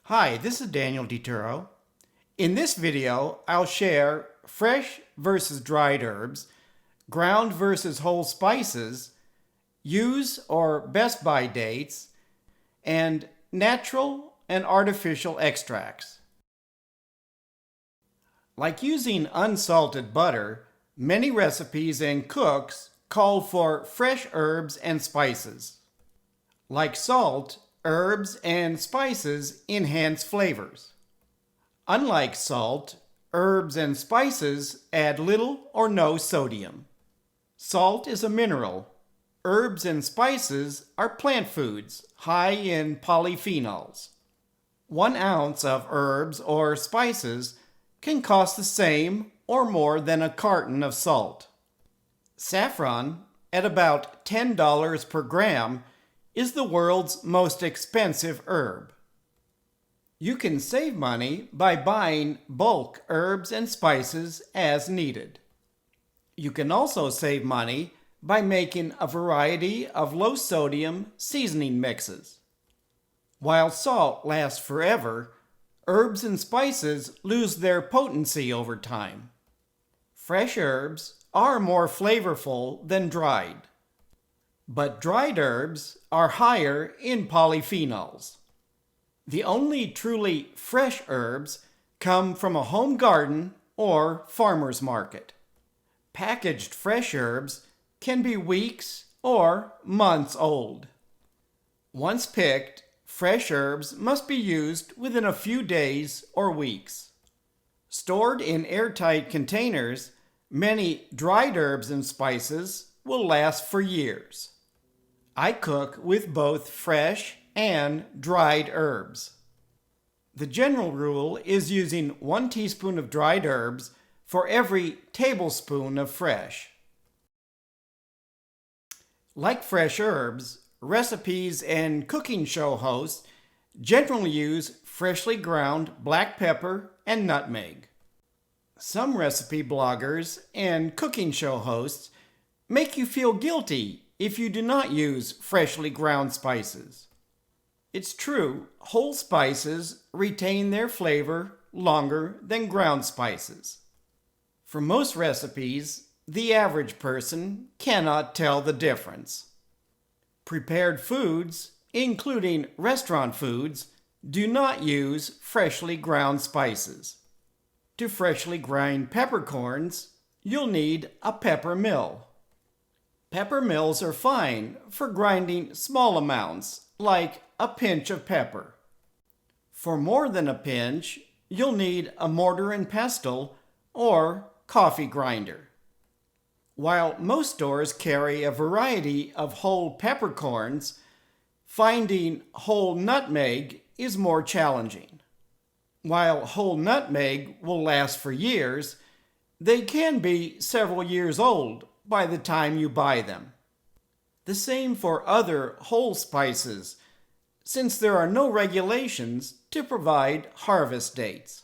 Hi, this is Daniel DiTuro. In this video, I'll share fresh versus dried herbs, ground versus whole spices, use or best by dates, and natural and artificial extracts. Like using unsalted butter, many recipes and cooks call for fresh herbs and spices. Like salt, herbs and spices enhance flavors. Unlike salt, herbs and spices add little or no sodium. Salt is a mineral. Herbs and spices are plant foods high in polyphenols. 1 ounce of herbs or spices can cost the same or more than a carton of salt. Saffron, at about $10 per gram, is the world's most expensive herb. You can save money by buying bulk herbs and spices as needed. You can also save money by making a variety of low-sodium seasoning mixes. While salt lasts forever, herbs and spices lose their potency over time. Fresh herbs are more flavorful than dried, but dried herbs are higher in polyphenols. The only truly fresh herbs come from a home garden or farmer's market. Packaged fresh herbs can be weeks or months old. Once picked, fresh herbs must be used within a few days or weeks. Stored in airtight containers, many dried herbs and spices will last for years. I cook with both fresh and dried herbs. The general rule is using 1 teaspoon of dried herbs for every tablespoon of fresh. Like fresh herbs, recipes and cooking show hosts generally use freshly ground black pepper and nutmeg. Some recipe bloggers and cooking show hosts make you feel guilty if you do not use freshly ground spices. It's true, whole spices retain their flavor longer than ground spices. For most recipes, the average person cannot tell the difference. Prepared foods, including restaurant foods, do not use freshly ground spices. To freshly grind peppercorns, you'll need a pepper mill. Pepper mills are fine for grinding small amounts, like a pinch of pepper. For more than a pinch, you'll need a mortar and pestle or coffee grinder. While most stores carry a variety of whole peppercorns, finding whole nutmeg is more challenging. While whole nutmeg will last for years, they can be several years old by the time you buy them. The same for other whole spices, since there are no regulations to provide harvest dates.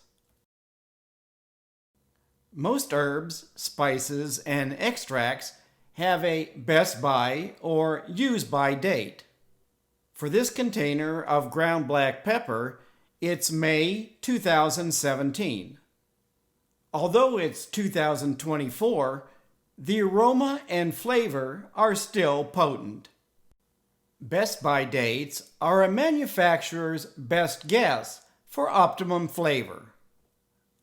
Most herbs, spices, and extracts have a best by or use by date. For this container of ground black pepper, it's May 2017. Although it's 2024, the aroma and flavor are still potent. Best by dates are a manufacturer's best guess for optimum flavor.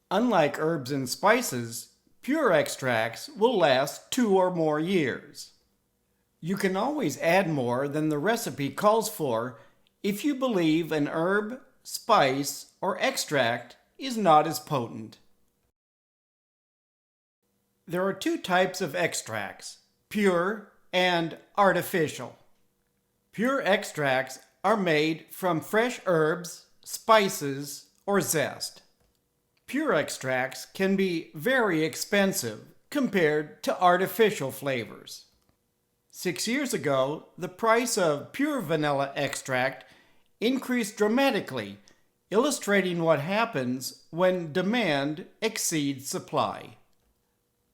Unlike herbs and spices, pure extracts will last 2 or more years. You can always add more than the recipe calls for if you believe an herb, spice, or extract is not as potent. There are 2 types of extracts, pure and artificial. Pure extracts are made from fresh herbs, spices, or zest. Pure extracts can be very expensive compared to artificial flavors. 6 years ago, the price of pure vanilla extract increased dramatically, illustrating what happens when demand exceeds supply.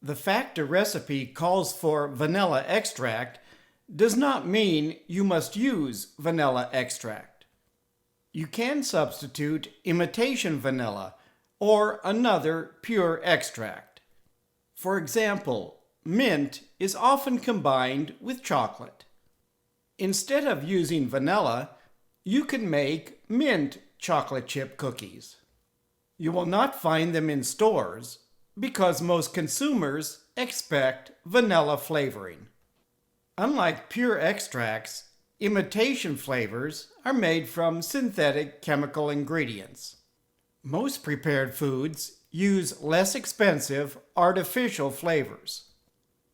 The fact a recipe calls for vanilla extract does not mean you must use vanilla extract. You can substitute imitation vanilla or another pure extract. For example, mint is often combined with chocolate. Instead of using vanilla, you can make mint chocolate chip cookies. You will not find them in stores because most consumers expect vanilla flavoring. Unlike pure extracts, imitation flavors are made from synthetic chemical ingredients. Most prepared foods use less expensive artificial flavors.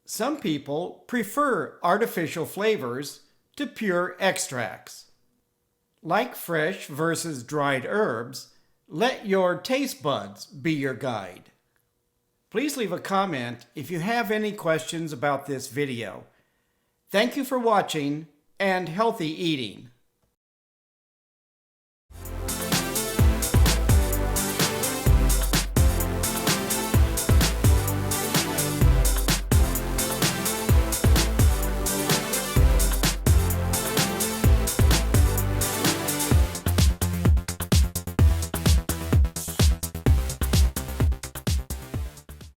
Some people prefer artificial flavors to pure extracts. Like fresh versus dried herbs, let your taste buds be your guide. Please leave a comment if you have any questions about this video. Thank you for watching and healthy eating.